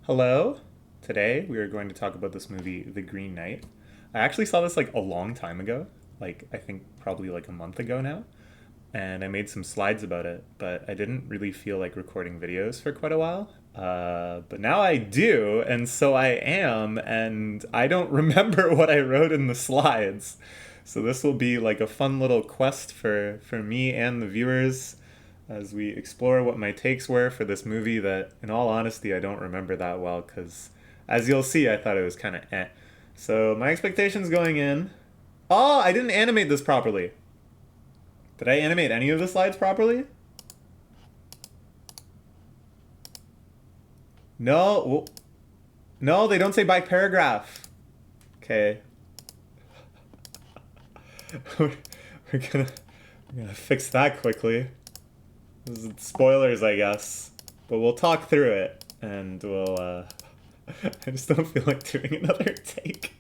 Hello. Today we are going to talk about this movie, The Green Knight. I actually saw this like a long time ago, like I think probably like a month ago now, and I made some slides about it, but I didn't really feel like recording videos for quite a while. But now I do, and so I am, and I don't remember what I wrote in the slides. So this will be like a fun little quest for me and the viewers as we explore what my takes were for this movie that, in all honesty, I don't remember that well because, as you'll see, I thought it was kind of eh. So, my expectations going in. Oh, I didn't animate this properly. Did I animate any of the slides properly? No. No, they don't say by paragraph. Okay. we're, gonna fix that quickly. This is spoilers, I guess. But we'll talk through it and I just don't feel like doing another take.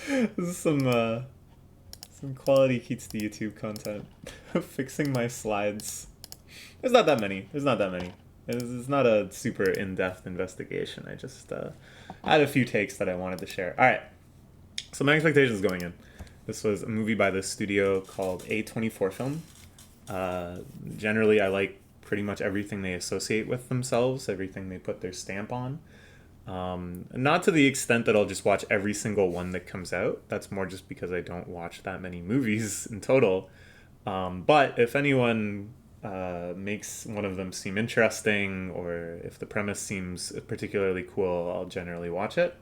This is some quality Keats to YouTube content. Fixing my slides. There's not that many. It's not a super in-depth investigation. I just had a few takes that I wanted to share. All right. So my expectations going in. This was a movie by this studio called A24 Film. Generally, I like pretty much everything they associate with themselves, everything they put their stamp on. Not to the extent that I'll just watch every single one that comes out. That's more just because I don't watch that many movies in total. But if anyone makes one of them seem interesting, or if the premise seems particularly cool, I'll generally watch it.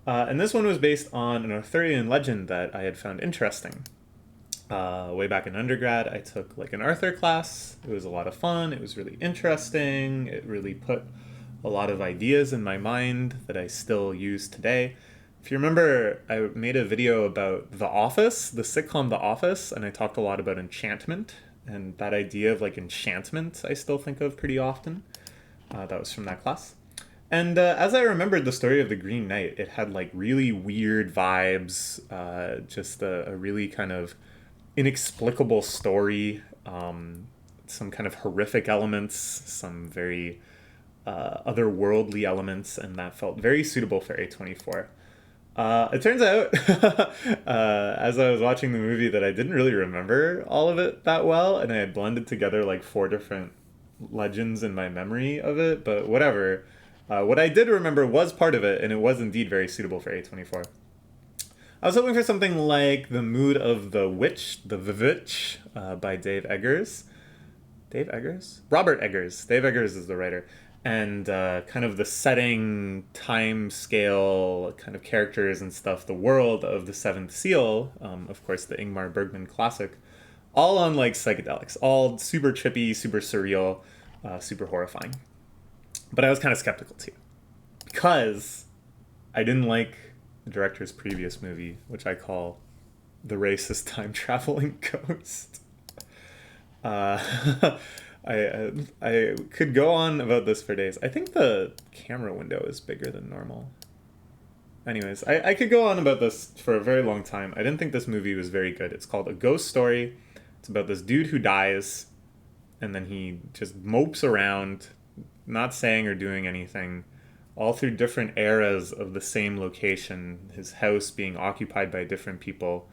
And this one was based on an Arthurian legend that I had found interesting. Way back in undergrad, I took like an Arthur class. It was a lot of fun. It was really interesting. It really put a lot of ideas in my mind that I still use today. If you remember, I made a video about The Office, the sitcom The Office, and I talked a lot about enchantment. And that idea of like enchantment, I still think of pretty often. That was from that class. And as I remembered the story of the Green Knight, it had like really weird vibes, just a really kind of inexplicable story, some kind of horrific elements, some very otherworldly elements, and that felt very suitable for A24. It turns out, as I was watching the movie, that I didn't really remember all of it that well, and I had blended together like four different legends in my memory of it, but whatever. What I did remember was part of it, and it was indeed very suitable for A24. I was hoping for something like The Mood of the Witch, The Vivitch, by Dave Eggers. Dave Eggers? Robert Eggers. Dave Eggers is the writer. And kind of the setting, time scale, kind of characters and stuff, the world of The Seventh Seal, of course, the Ingmar Bergman classic, all on like psychedelics, all super trippy, super surreal, super horrifying. But I was kind of skeptical too, because I didn't like the director's previous movie, which I call The Racist Time Traveling Ghost. Uh, I could go on about this for days. I think the camera window is bigger than normal. Anyways, I could go on about this for a very long time. I didn't think this movie was very good. It's called A Ghost Story. It's about this dude who dies, and then he just mopes around, not saying or doing anything, all through different eras of the same location, his house being occupied by different people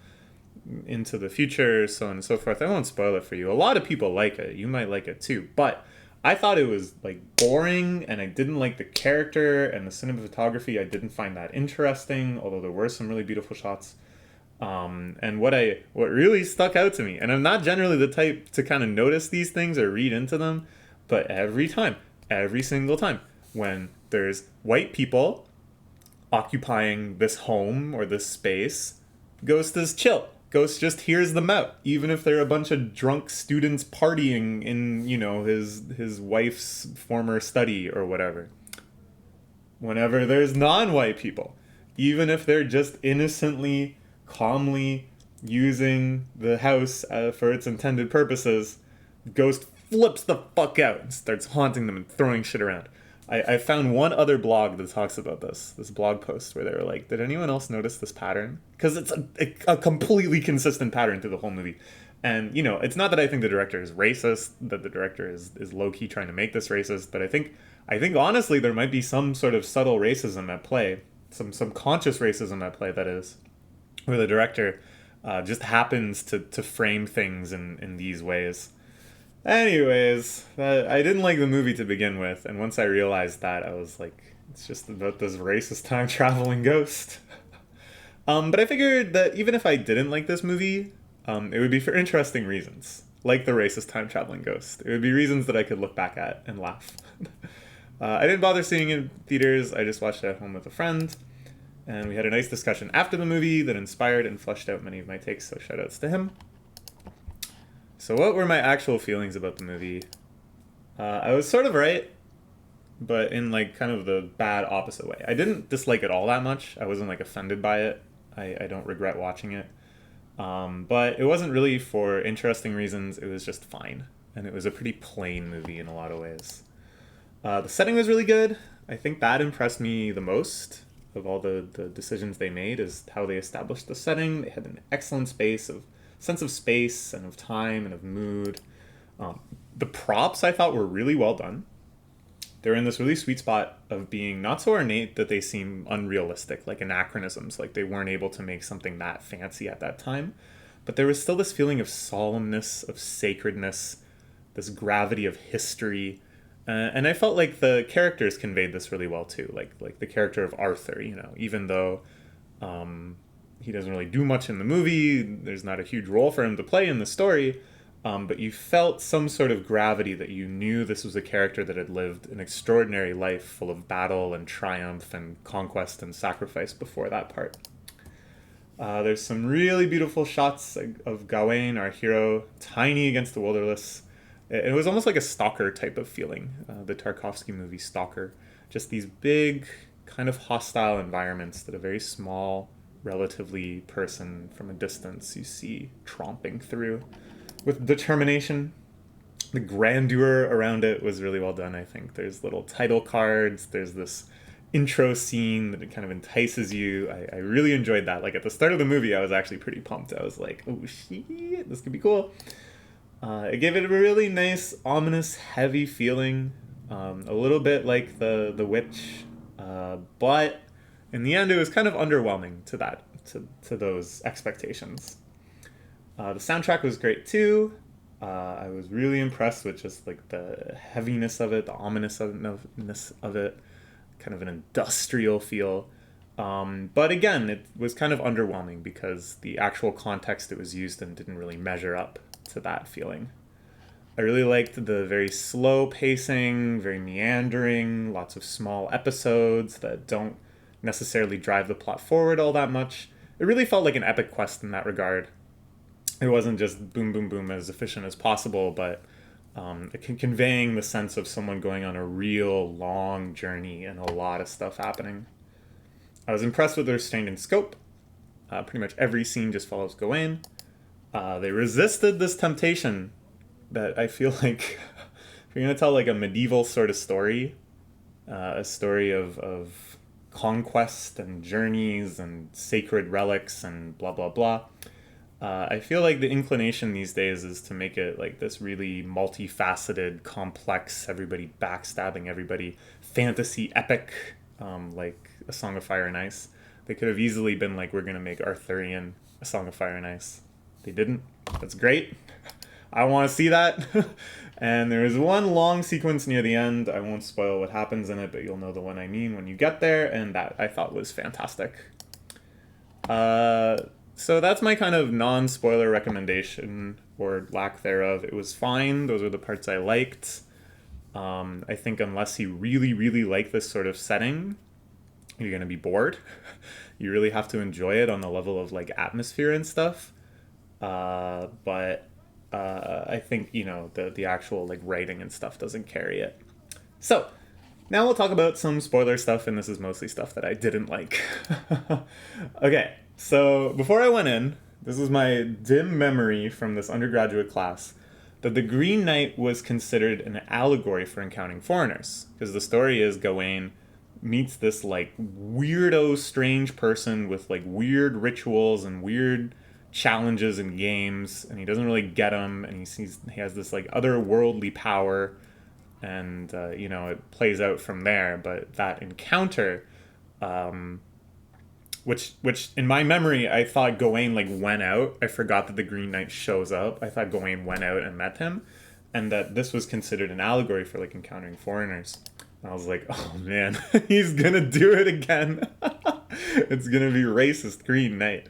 into the future, so on and so forth. I won't spoil it for you. A lot of people like it. You might like it too. But I thought it was like boring, and I didn't like the character and the cinematography. I didn't find that interesting, although there were some really beautiful shots. And what really stuck out to me, and I'm not generally the type to kind of notice these things or read into them, but every single time, when there's white people occupying this home or this space, Ghost is chill. Ghost just hears them out, even if they're a bunch of drunk students partying in, his wife's former study or whatever. Whenever there's non-white people, even if they're just innocently, calmly using the house for its intended purposes, Ghost flips the fuck out and starts haunting them and throwing shit around. I found one other blog that talks about this blog post where they were like, did anyone else notice this pattern? Because it's a completely consistent pattern through the whole movie. And, it's not that I think the director is racist, that the director is low-key trying to make this racist, but I think I think honestly there might be some sort of subtle racism at play, some conscious racism at play, that is, where the director just happens to frame things in these ways. Anyways, I didn't like the movie to begin with, and once I realized that, I was like, it's just about this racist time traveling ghost. But I figured that even if I didn't like this movie, it would be for interesting reasons, like the racist time traveling ghost. It would be reasons that I could look back at and laugh. I didn't bother seeing it in theaters. I just watched it at home with a friend, and we had a nice discussion after the movie that inspired and fleshed out many of my takes. So shoutouts to him. So what were my actual feelings about the movie? I was sort of right, but in like kind of the bad opposite way. I didn't dislike it all that much. I wasn't like offended by it. I don't regret watching it. But it wasn't really for interesting reasons. It was just fine. And it was a pretty plain movie in a lot of ways. The setting was really good. I think that impressed me the most of all the decisions they made, is how they established the setting. They had an excellent sense of space and of time and of mood. The props I thought were really well done. They're in this really sweet spot of being not so ornate that they seem unrealistic, like anachronisms, like they weren't able to make something that fancy at that time. But there was still this feeling of solemnness, of sacredness, this gravity of history. And I felt like the characters conveyed this really well too. Like the character of Arthur, even though he doesn't really do much in the movie, there's not a huge role for him to play in the story. But you felt some sort of gravity, that you knew this was a character that had lived an extraordinary life full of battle and triumph and conquest and sacrifice before that part. There's some really beautiful shots of Gawain, our hero, tiny against the wilderness. It was almost like a Stalker type of feeling, the Tarkovsky movie Stalker. Just these big, kind of hostile environments that a very small, relatively person from a distance you see tromping through with determination. The grandeur around it was really well done, I think. There's little title cards, there's this intro scene that it kind of entices you. I really enjoyed that. Like at the start of the movie, I was actually pretty pumped. I was like, oh shit, this could be cool. It gave it a really nice, ominous, heavy feeling. A little bit like the Witch. But in the end, it was kind of underwhelming to those expectations. The soundtrack was great too. I was really impressed with just like the heaviness of it, the ominousness of it, kind of an industrial feel. But again, it was kind of underwhelming because the actual context it was used in didn't really measure up to that feeling. I really liked the very slow pacing, very meandering, lots of small episodes that don't necessarily drive the plot forward all that much. It really felt like an epic quest in that regard. It wasn't just boom, boom, boom, as efficient as possible, but conveying the sense of someone going on a real long journey and a lot of stuff happening. I was impressed with the restraint and scope. Pretty much every scene just follows Gawain. They resisted this temptation that I feel like if you're going to tell like a medieval sort of story, a story of conquest and journeys and sacred relics and blah, blah, blah. I feel like the inclination these days is to make it like this really multifaceted, complex, everybody backstabbing everybody, fantasy epic, like A Song of Fire and Ice. They could have easily been like, we're going to make Arthurian A Song of Fire and Ice. They didn't. That's great. I want to see that. And there is one long sequence near the end. I won't spoil what happens in it, but you'll know the one I mean when you get there, and that I thought was fantastic. So that's my kind of non-spoiler recommendation, or lack thereof. It was fine. Those were the parts I liked. I think unless you really, really like this sort of setting, you're going to be bored. You really have to enjoy it on the level of like atmosphere and stuff. But I think, the actual like writing and stuff doesn't carry it. So now we'll talk about some spoiler stuff, and this is mostly stuff that I didn't like. Okay. So before I went in, this is my dim memory from this undergraduate class, that the Green Knight was considered an allegory for encountering foreigners. Because the story is Gawain meets this like weirdo, strange person with like weird rituals and weird challenges and games, and he doesn't really get them, and he has this like otherworldly power, and you know, it plays out from there. But that encounter, um, which in my memory, I thought Gawain like went out. I forgot that the Green Knight shows up. I thought Gawain went out and met him, and that this was considered an allegory for like encountering foreigners. And I was like, oh man, he's gonna do it again. It's gonna be racist Green Knight.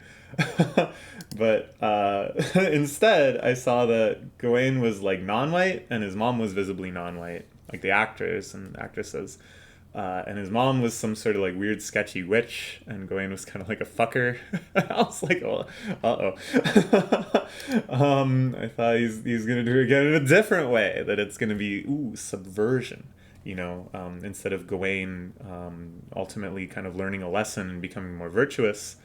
But instead, I saw that Gawain was like non-white, and his mom was visibly non-white, like the actors and actresses. And his mom was some sort of like weird sketchy witch, and Gawain was kind of like a fucker. I was like, oh, uh-oh. I thought he's gonna do it again in a different way, that it's gonna be, subversion. You know, instead of Gawain ultimately kind of learning a lesson and becoming more virtuous,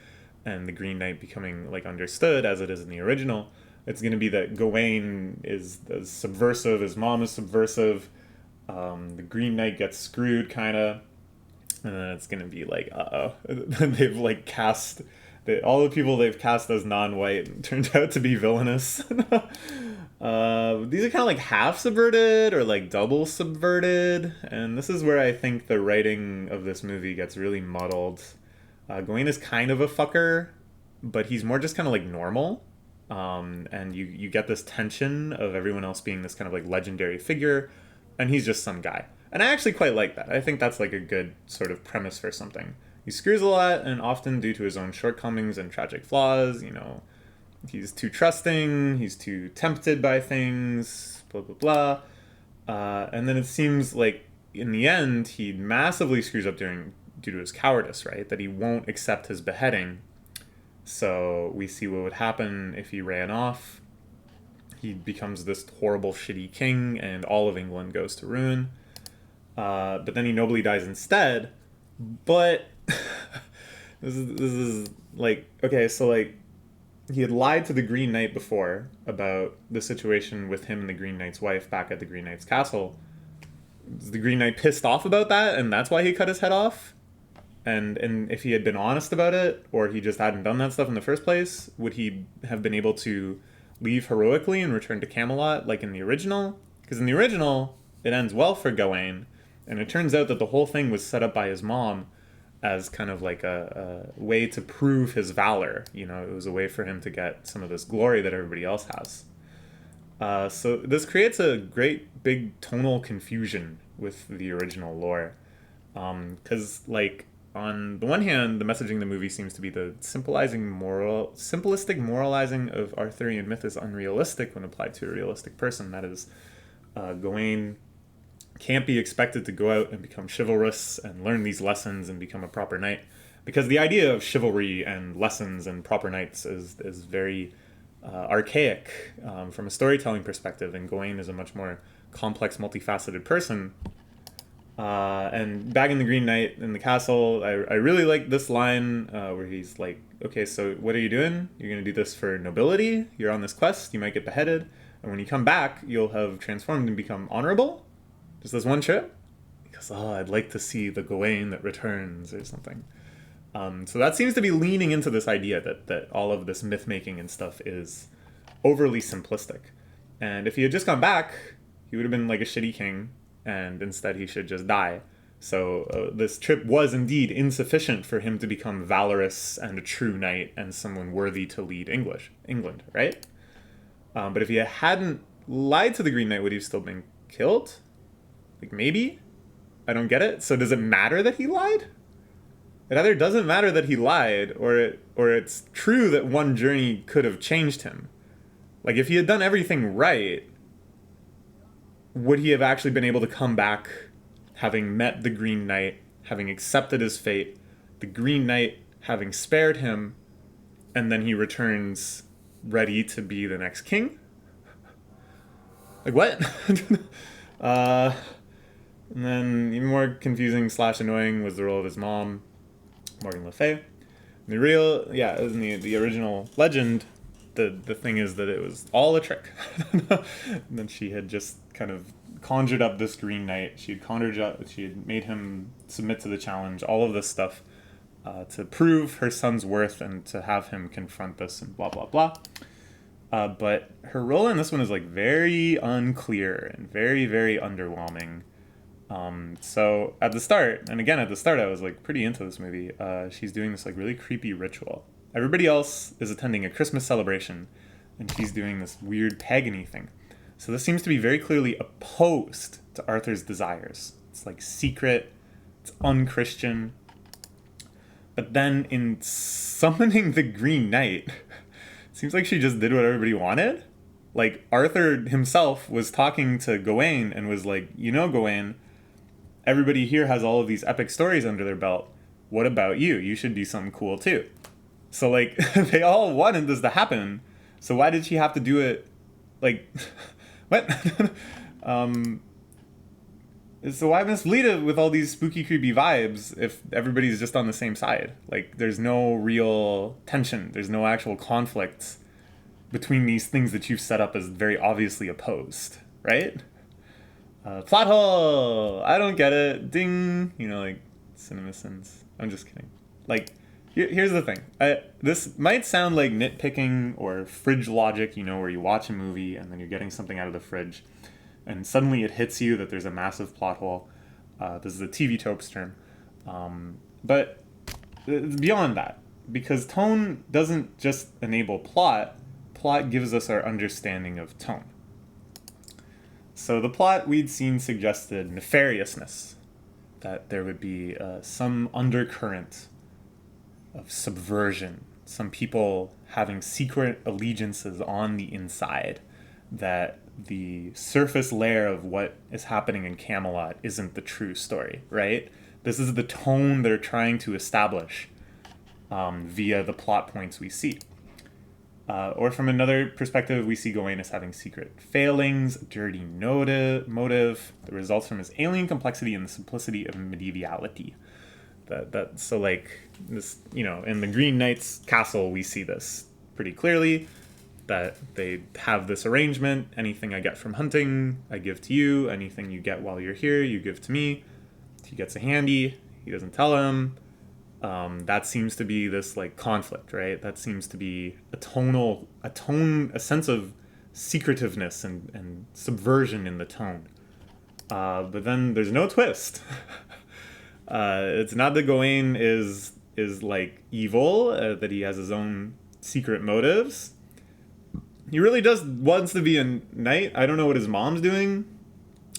and the Green Knight becoming like understood as it is in the original, it's going to be that Gawain is subversive, his mom is subversive, the Green Knight gets screwed kind of, and then it's going to be like, they've like cast all the people they've cast as non-white turned out to be villainous. These are kind of like half subverted or like double subverted, and this is where I think the writing of this movie gets really muddled. Gawain is kind of a fucker, but he's more just kind of like normal. And you get this tension of everyone else being this kind of like legendary figure, and he's just some guy. And I actually quite like that. I think that's like a good sort of premise for something. He screws a lot, and often due to his own shortcomings and tragic flaws, you know, he's too trusting, he's too tempted by things, blah, blah, blah. And then it seems like in the end, he massively screws up due to his cowardice, right? That he won't accept his beheading. So we see what would happen if he ran off. He becomes this horrible, shitty king, and all of England goes to ruin. But then he nobly dies instead. But this is like, okay, so like, he had lied to the Green Knight before about the situation with him and the Green Knight's wife back at the Green Knight's castle. Was the Green Knight pissed off about that, and that's why he cut his head off? And if he had been honest about it, or he just hadn't done that stuff in the first place, would he have been able to leave heroically and return to Camelot like in the original? Because in the original, it ends well for Gawain, and it turns out that the whole thing was set up by his mom as kind of like a way to prove his valor. You know, it was a way for him to get some of this glory that everybody else has. So this creates a great big tonal confusion with the original lore. Because like, on the one hand, the messaging in the movie seems to be the simplistic moralizing of Arthurian myth is unrealistic when applied to a realistic person. That is, Gawain can't be expected to go out and become chivalrous and learn these lessons and become a proper knight, because the idea of chivalry and lessons and proper knights is very archaic from a storytelling perspective, and Gawain is a much more complex, multifaceted person. And back in the Green Knight in the castle, I really like this line where he's like, okay, so what are you doing? You're going to do this for nobility? You're on this quest, you might get beheaded, and when you come back, you'll have transformed and become honorable? Just this one trip? Because, I'd like to see the Gawain that returns or something. So that seems to be leaning into this idea that all of this myth-making and stuff is overly simplistic. And if he had just gone back, he would have been like a shitty king, and instead he should just die. So this trip was indeed insufficient for him to become valorous and a true knight and someone worthy to lead England, right? But if he hadn't lied to the Green Knight, would he have still been killed? Like, maybe? I don't get it. So does it matter that he lied? It either doesn't matter that he lied, or it's true that one journey could have changed him. Like, if he had done everything right, would he have actually been able to come back, having met the Green Knight, having accepted his fate, the Green Knight having spared him, and then he returns ready to be the next king? Like, what? And then even more confusing / annoying was the role of his mom, Morgan Le Fay. In the original legend, the thing is that it was all a trick. And then she had just kind of conjured up this Green Knight. She had made him submit to the challenge, all of this stuff, to prove her son's worth and to have him confront this and blah, blah, blah. But her role in this one is like very unclear and very, very underwhelming. So at the start, and again at the start, I was like pretty into this movie. She's doing this like really creepy ritual. Everybody else is attending a Christmas celebration, and she's doing this weird pagany thing. So this seems to be very clearly opposed to Arthur's desires. It's like secret, it's unchristian. But then in summoning the Green Knight, it seems like she just did what everybody wanted. Like Arthur himself was talking to Gawain and was like, you know, Gawain, everybody here has all of these epic stories under their belt. What about you? You should do something cool too. So like they all wanted this to happen. So why did she have to do it? Like what? So why mislead it with all these spooky, creepy vibes if everybody's just on the same side? Like there's no real tension. There's no actual conflict between these things that you've set up as very obviously opposed, right? Plot hole! I don't get it. Ding! You know, like, CinemaSins. I'm just kidding. Like, here's the thing. This might sound like nitpicking or fridge logic, you know, where you watch a movie and then you're getting something out of the fridge and suddenly it hits you that there's a massive plot hole. This is a TV tropes term. But it's beyond that. Because tone doesn't just enable plot gives us our understanding of tone. So the plot we'd seen suggested nefariousness, that there would be some undercurrent of subversion, some people having secret allegiances on the inside, that the surface layer of what is happening in Camelot isn't the true story, right? This is the tone they're trying to establish via the plot points we see. Or from another perspective, we see Gawain as having secret failings, dirty motive that results from his alien complexity and the simplicity of medievality. So like this, you know, in the Green Knight's castle, we see this pretty clearly, that they have this arrangement. Anything I get from hunting, I give to you. Anything you get while you're here, you give to me. He gets a handy. He doesn't tell him. That seems to be this like conflict, right? That seems to be a sense of secretiveness and subversion in the tone. But then there's no twist. It's not that Gawain is like evil, that he has his own secret motives. He really just wants to be a knight. I don't know what his mom's doing.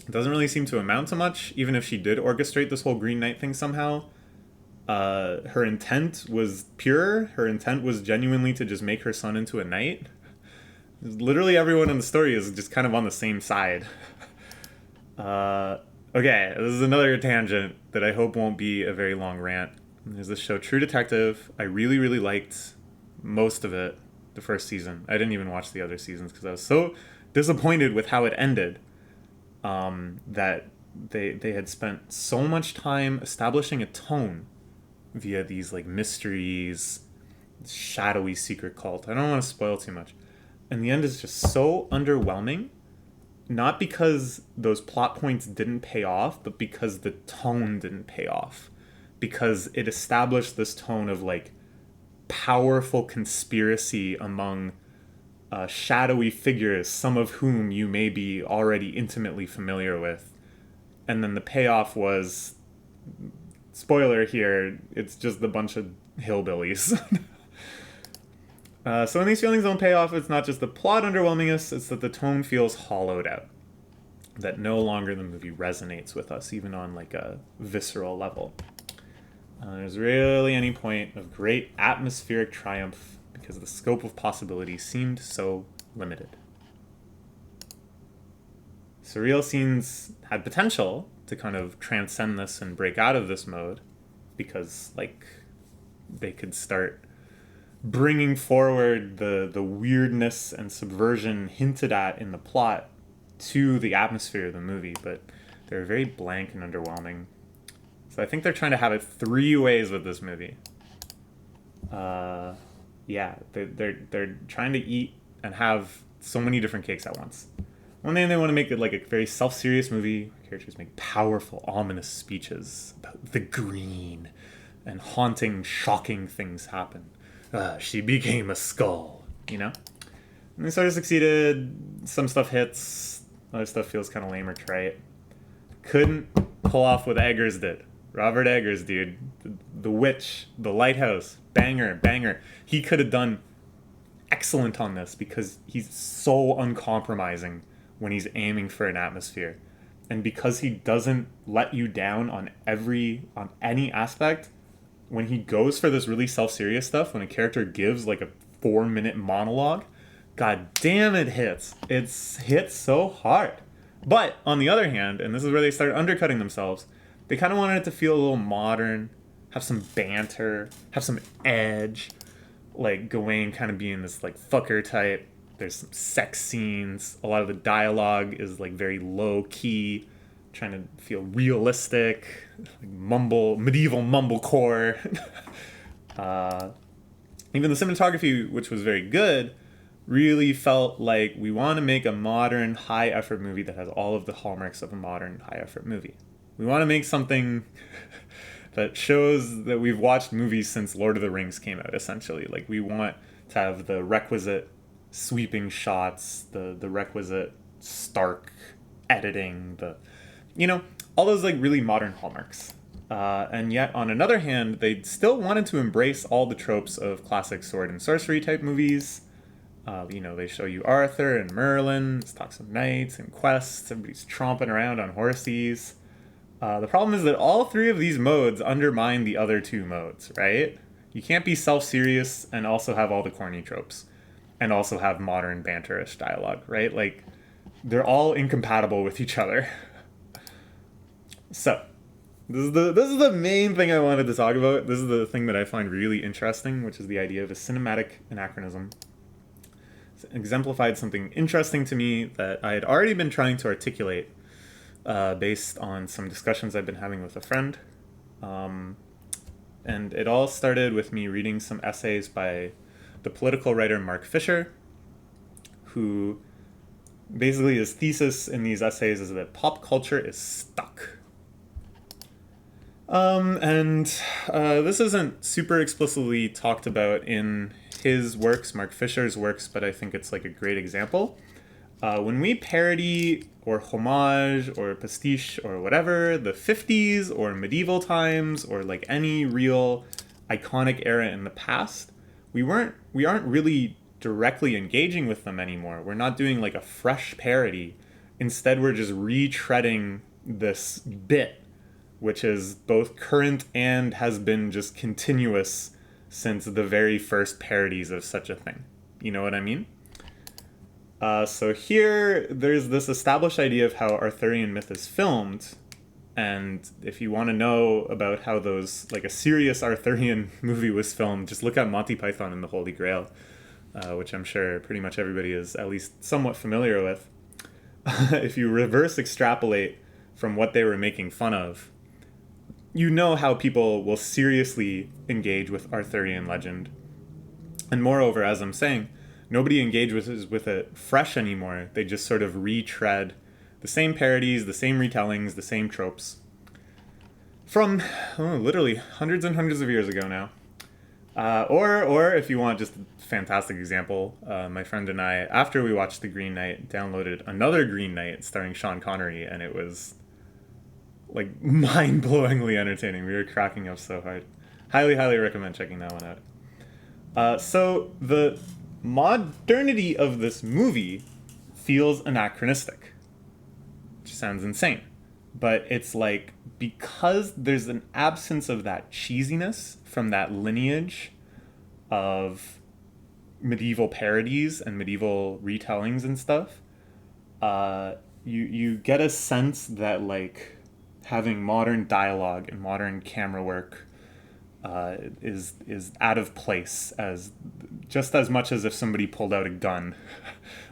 It doesn't really seem to amount to much, even if she did orchestrate this whole Green Knight thing somehow. Her intent was pure. Her intent was genuinely to just make her son into a knight. Literally everyone in the story is just kind of on the same side. Okay, this is another tangent that I hope won't be a very long rant. There's this show, True Detective. I really, really liked most of it, the first season. I didn't even watch the other seasons because I was so disappointed with how it ended. That they had spent so much time establishing a tone via these like mysteries, shadowy secret cult. I don't want to spoil too much. And the end is just so underwhelming, not because those plot points didn't pay off, but because the tone didn't pay off. Because it established this tone of like powerful conspiracy among shadowy figures, some of whom you may be already intimately familiar with. And then the payoff was, spoiler here, it's just a bunch of hillbillies. So when these feelings don't pay off, it's not just the plot underwhelmingness, it's that the tone feels hollowed out. That no longer the movie resonates with us, even on like a visceral level. There's really any point of great atmospheric triumph because the scope of possibility seemed so limited. Surreal scenes had potential to kind of transcend this and break out of this mode, because like they could start bringing forward the weirdness and subversion hinted at in the plot to the atmosphere of the movie, but they're very blank and underwhelming. So I think they're trying to have it three ways with this movie. Yeah, they're trying to eat and have so many different cakes at once. One day they want to make it like a very self-serious movie. Characters make powerful, ominous speeches about the green, and haunting, shocking things happen. She became a skull, you know? And they sort of succeeded. Some stuff hits, other stuff feels kind of lame or trite. Couldn't pull off what Eggers did. Robert Eggers, dude. The Witch, The Lighthouse, banger. He could have done excellent on this because he's so uncompromising when he's aiming for an atmosphere. And because he doesn't let you down on any aspect, when he goes for this really self-serious stuff, when a character gives like a 4-minute monologue, god damn it hits. It's hit so hard. But on the other hand, and this is where they started undercutting themselves, they kind of wanted it to feel a little modern, have some banter, have some edge, like Gawain kind of being this like fucker type. There's some sex scenes. A lot of the dialogue is like very low key, trying to feel realistic, like medieval mumblecore. Even the cinematography, which was very good, really felt like we want to make a modern high effort movie that has all of the hallmarks of a modern high effort movie. We want to make something that shows that we've watched movies since Lord of the Rings came out, essentially. Like, we want to have the requisite sweeping shots, the requisite stark editing, all those like really modern hallmarks. And yet, on another hand, they still wanted to embrace all the tropes of classic sword and sorcery type movies. They show you Arthur and Merlin, it's talks of knights and quests, everybody's tromping around on horses. The problem is that all three of these modes undermine the other two modes, right? You can't be self-serious and also have all the corny tropes and also have modern banterish dialogue, right? Like, they're all incompatible with each other. So, this is the main thing I wanted to talk about. This is the thing that I find really interesting, which is the idea of a cinematic anachronism. It's exemplified something interesting to me that I had already been trying to articulate based on some discussions I've been having with a friend. And it all started with me reading some essays by the political writer Mark Fisher, who basically his thesis in these essays is that pop culture is stuck. This isn't super explicitly talked about in his works, Mark Fisher's works, but I think it's like a great example. When we parody or homage or pastiche or whatever the 50s or medieval times or like any real iconic era in the past, we aren't really directly engaging with them anymore. We're not doing like a fresh parody. Instead, we're just retreading this bit, which is both current and has been just continuous since the very first parodies of such a thing. You know what I mean? So here, there's this established idea of how Arthurian myth is filmed, and if you want to know about how a serious Arthurian movie was filmed, just look at Monty Python and the Holy Grail, which I'm sure pretty much everybody is at least somewhat familiar with. If you reverse extrapolate from what they were making fun of, you know how people will seriously engage with Arthurian legend. And moreover, as I'm saying, nobody engages with it fresh anymore. They just sort of retread the same parodies, the same retellings, the same tropes from literally hundreds and hundreds of years ago now. Or if you want just a fantastic example, my friend and I, after we watched The Green Knight, downloaded another Green Knight starring Sean Connery, and it was like mind-blowingly entertaining. We were cracking up so hard. Highly recommend checking that one out. So the modernity of this movie feels anachronistic, which sounds insane. But it's like, because there's an absence of that cheesiness from that lineage of medieval parodies and medieval retellings and stuff, you get a sense that like having modern dialogue and modern camera work is out of place, as just as much as if somebody pulled out a gun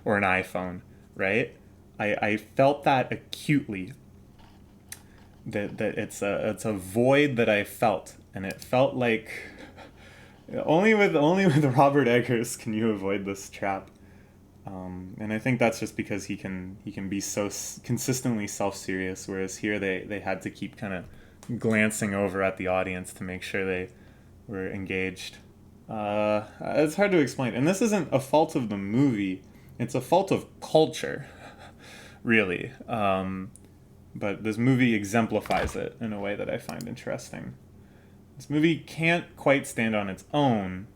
or an iPhone, right? I felt that acutely. That it's a void that I felt, and it felt like only with Robert Eggers can you avoid this trap. And I think that's just because he can be so consistently self-serious, whereas here they had to keep kind of glancing over at the audience to make sure they were engaged. It's hard to explain, and this isn't a fault of the movie. It's a fault of culture, really. But this movie exemplifies it in a way that I find interesting. This movie can't quite stand on its own,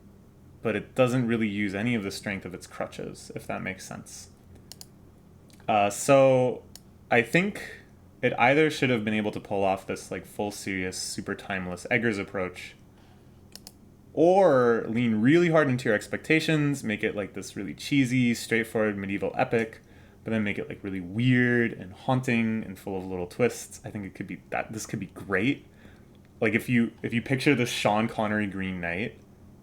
but it doesn't really use any of the strength of its crutches, if that makes sense. So I think it either should have been able to pull off this like full serious, super timeless Eggers approach, or lean really hard into your expectations, make it like this really cheesy, straightforward medieval epic, but then make it like really weird and haunting and full of little twists. I think it could be that this could be great. Like if you picture the Sean Connery Green Knight,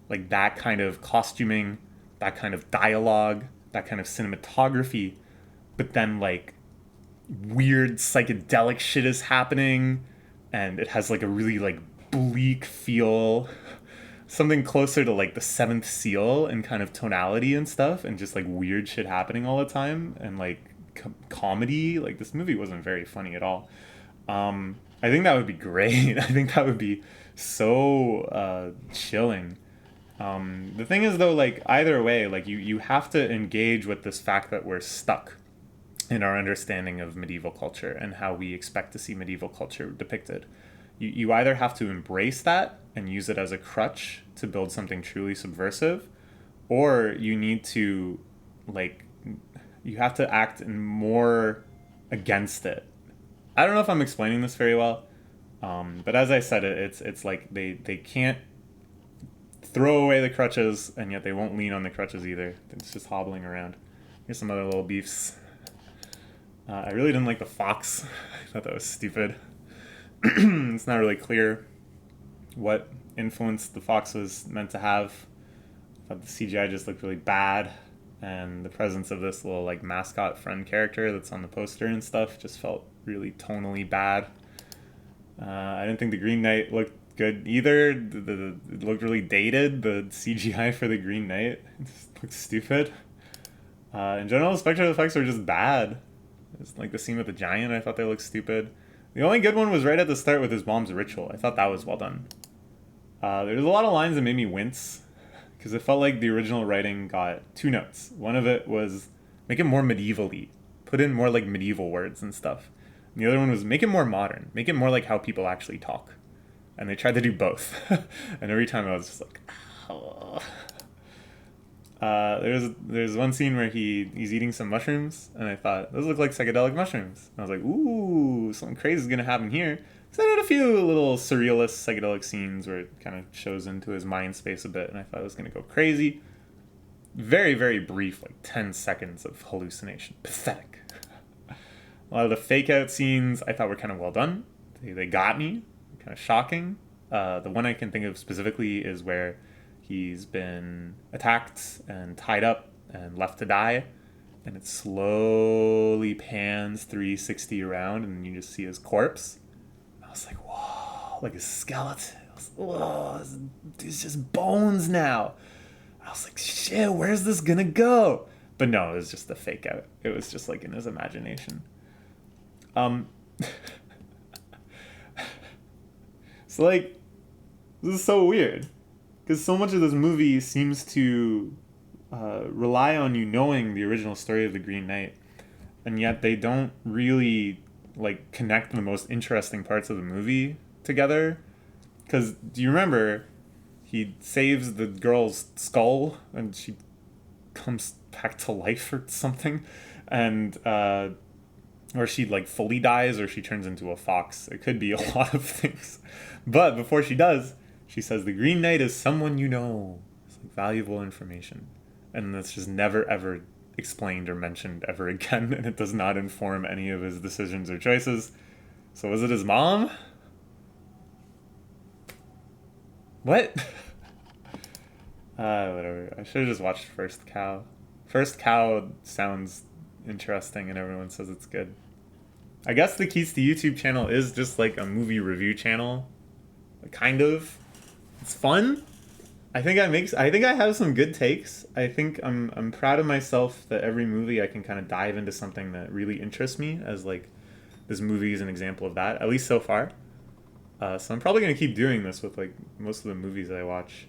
like that kind of costuming, that kind of dialogue, that kind of cinematography, but then like weird psychedelic shit is happening and it has like a really like bleak feel, something closer to like the Seventh Seal and kind of tonality and stuff, and just like weird shit happening all the time, and like comedy. Like this movie wasn't very funny at all. I think that would be great. I think that would be so chilling. The thing is though, like either way, like you have to engage with this fact that we're stuck in our understanding of medieval culture and how we expect to see medieval culture depicted. You either have to embrace that and use it as a crutch to build something truly subversive, or you need to, like, you have to act more against it. I don't know if I'm explaining this very well, but as I said, it's like they can't throw away the crutches, and yet they won't lean on the crutches either. It's just hobbling around. Here's some other little beefs. I really didn't like the fox. I thought that was stupid. It's not really clear what influence the fox was meant to have. I thought the CGI just looked really bad, and the presence of this little like mascot friend character that's on the poster and stuff just felt really tonally bad. I didn't think the Green Knight looked good either. It looked really dated. The CGI for the Green Knight just looked stupid. In general, the spectral effects were just bad. It's like the scene with the giant, I thought they looked stupid. The only good one was right at the start with his mom's ritual. I thought that was well done. There's a lot of lines that made me wince, because it felt like the original writing got two notes. One of it was make it more medieval-y, put in more like medieval words and stuff. And the other one was make it more modern, make it more like how people actually talk. And they tried to do both. And every time I was just like, oh. There's one scene where he's eating some mushrooms, and I thought, those look like psychedelic mushrooms. And I was like, ooh, something crazy is going to happen here. So I had a few little surrealist psychedelic scenes where it kind of shows into his mind space a bit, and I thought it was going to go crazy. Very, very brief, like 10 seconds of hallucination. Pathetic. A lot of the fake out scenes I thought were kind of well done. They got me. Kind of shocking. The one I can think of specifically is where he's been attacked and tied up and left to die, and it slowly pans 360 around, and you just see his corpse. I was like, whoa, like a skeleton. Whoa, it's just bones now. I was like, shit, where's this gonna go? But no, it was just a fake out. It was just like in his imagination. So like, this is so weird, because so much of this movie seems to rely on you knowing the original story of the Green Knight, and yet they don't really like connect the most interesting parts of the movie together. Because do you remember he saves the girl's skull and she comes back to life or something, and or she like fully dies, or she turns into a fox. It could be a lot of things, but before she does, she says the Green Knight is someone you know. It's like valuable information, and that's just never ever explained or mentioned ever again, and it does not inform any of his decisions or choices. So was it his mom? What? Whatever. I should have just watched First Cow. First Cow sounds interesting and everyone says it's good. I guess the Keys to YouTube channel is just like a movie review channel. Kind of. It's fun. I think I have some good takes. I think I'm proud of myself that every movie I can kind of dive into something that really interests me, as like this movie is an example of that, at least so far. So I'm probably going to keep doing this with like most of the movies that I watch.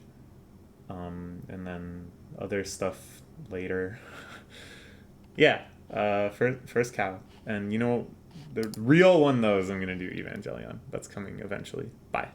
And then other stuff later. Yeah, first cow. And you know, the real one, though, is I'm going to do Evangelion. That's coming eventually. Bye.